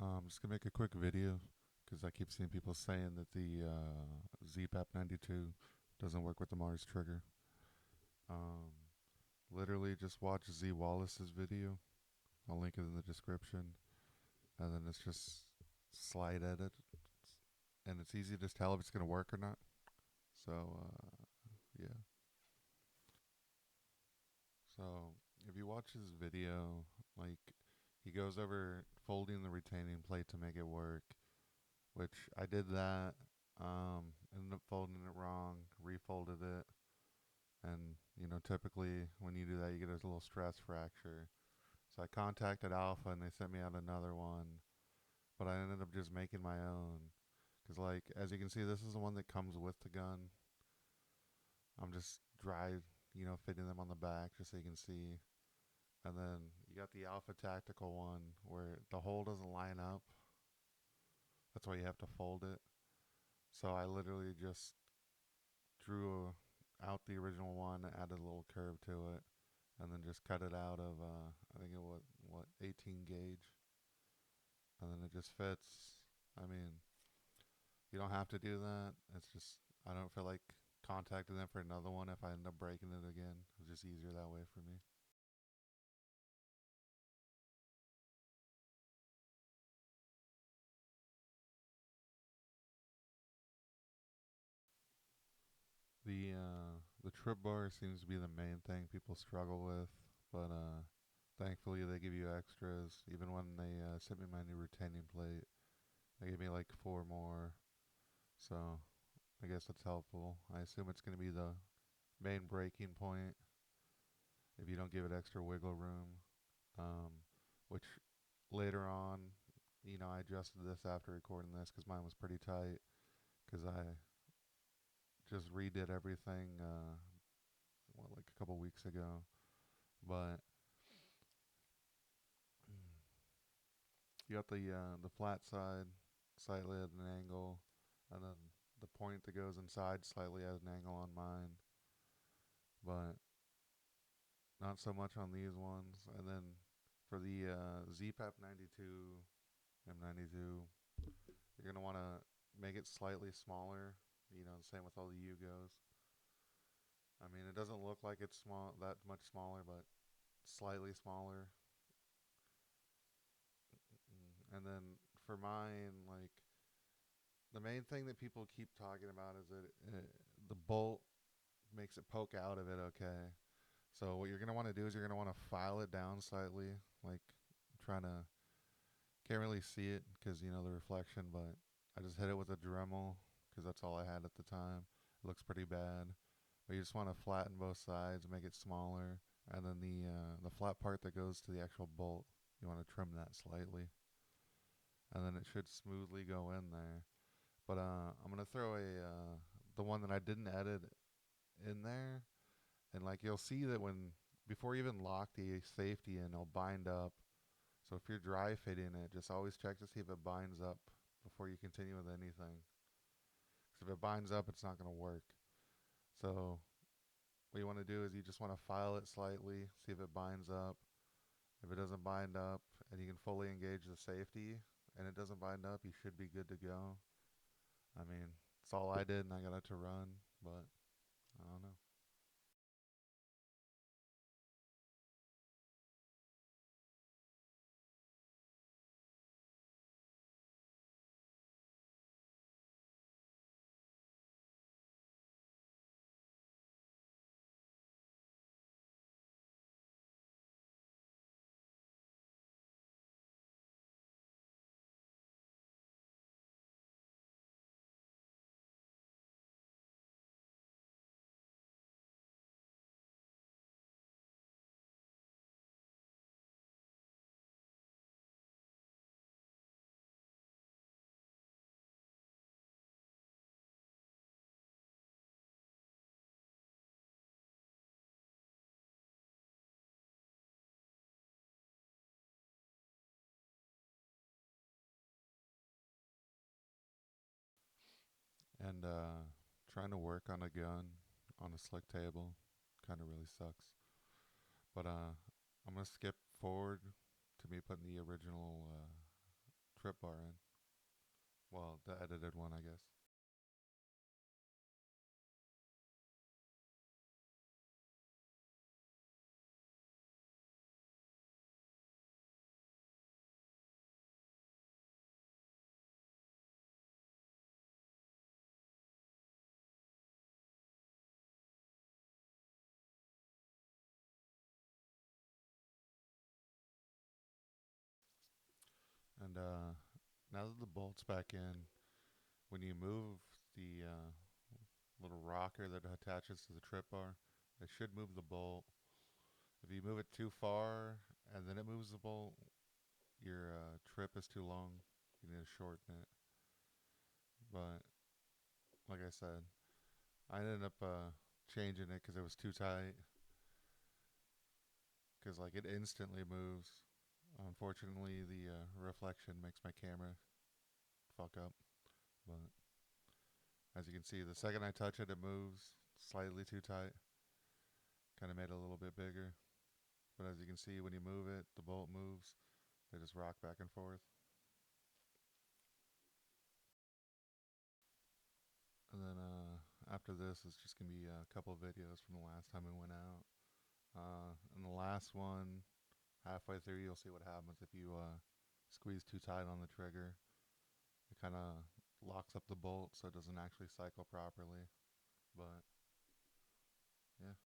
I'm just gonna make a quick video because I keep seeing people saying that the ZPAP92 doesn't work with the Mars trigger. Um, Literally, just watch ZeWallis's video. I'll link it in the description, and then it's just slide edit, and it's easy to tell if it's gonna work or not. So yeah. So if you watch his video, like he goes over folding the retaining plate to make it work, which I did that. Ended up folding it wrong, refolded it, and typically when you do that, you get a little stress fracture. So I contacted Alpha, and they sent me out another one, but I ended up just making my own. Cause like as you can see, this is the one that comes with the gun. I'm just fitting them on the back just so you can see. And then you got the Alpha Tactical one where the hole doesn't line up. That's why you have to fold it. So I literally just drew out the original one, added a little curve to it, and then just cut it out of I think it was what 18 gauge, and then it just fits. I mean, you don't have to do that. It's just I don't feel like contacting them for another one if I end up breaking it again. It's just easier that way for me. The trip bar seems to be the main thing people struggle with, but thankfully they give you extras. Even when they sent me my new retaining plate, they gave me like four more. So I guess that's helpful. I assume it's going to be the main breaking point if you don't give it extra wiggle room. Which later on, I adjusted this after recording this because mine was pretty tight because I just redid everything, like a couple weeks ago. But you got the flat side slightly at an angle, and then the point that goes inside slightly at an angle on mine. But not so much on these ones. And then for the ZPAP92 M92, you're gonna want to make it slightly smaller. Same with all the Yugos. I mean, it doesn't look like it's that much smaller, but slightly smaller. And then for mine, like the main thing that people keep talking about is that the bolt makes it poke out of it. Okay, so what you're gonna want to do is you're gonna want to file it down slightly, like trying to can't really see it because the reflection, but I just hit it with a Dremel because that's all I had at the time. It looks pretty bad, but you just want to flatten both sides, make it smaller, and then the flat part that goes to the actual bolt, you want to trim that slightly, and then it should smoothly go in there. But I'm gonna throw a the one that I didn't edit in there, and like you'll see that when before you even lock the safety in, it'll bind up. So if you're dry fitting it, just always check to see if it binds up before you continue with anything. Because if it binds up, it's not going to work. So what you want to do is you just want to file it slightly, see if it binds up. If it doesn't bind up and you can fully engage the safety and it doesn't bind up, you should be good to go. I mean, it's all I did and I got it to run, but I don't know. And trying to work on a gun on a slick table kind of really sucks. But I'm going to skip forward to me putting the original trip bar in. Well, the edited one, I guess. And now that the bolt's back in, when you move the little rocker that attaches to the trip bar, it should move the bolt. If you move it too far and then it moves the bolt, your trip is too long. You need to shorten it. But like I said, I ended up changing it because it was too tight. Because like it instantly moves. Unfortunately, the reflection makes my camera fuck up. But as you can see, the second I touch it, it moves slightly too tight. Kind of made it a little bit bigger. But as you can see, when you move it, the bolt moves. They just rock back and forth. And then after this, it's just going to be a couple of videos from the last time we went out. In the last one, halfway through, you'll see what happens if you squeeze too tight on the trigger. It kind of locks up the bolt so it doesn't actually cycle properly. But yeah.